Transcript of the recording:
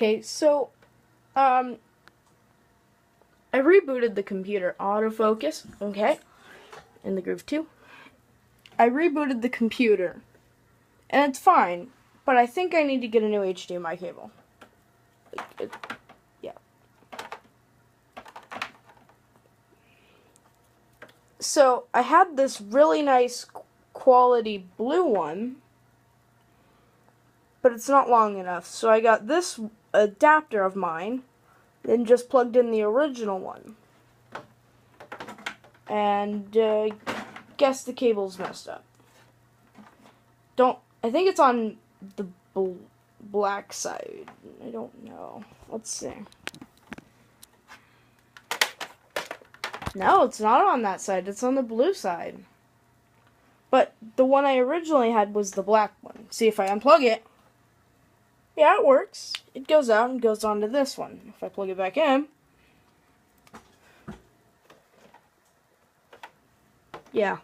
Okay, so, I rebooted the computer. Autofocus, okay, in the Groove 2. I rebooted the computer, and it's fine, but I think I need to get a new HDMI cable. Yeah. So, I had this really nice quality blue one, but it's not long enough, so I got this adapter of mine, then just plugged in the original one. And guess the cable's messed up. I think it's on the black side. I don't know. Let's see. No, it's not on that side. It's on the blue side. But the one I originally had was the black one. See, if I unplug it, yeah, it works. It goes out and goes onto this one. If I plug it back in, yeah,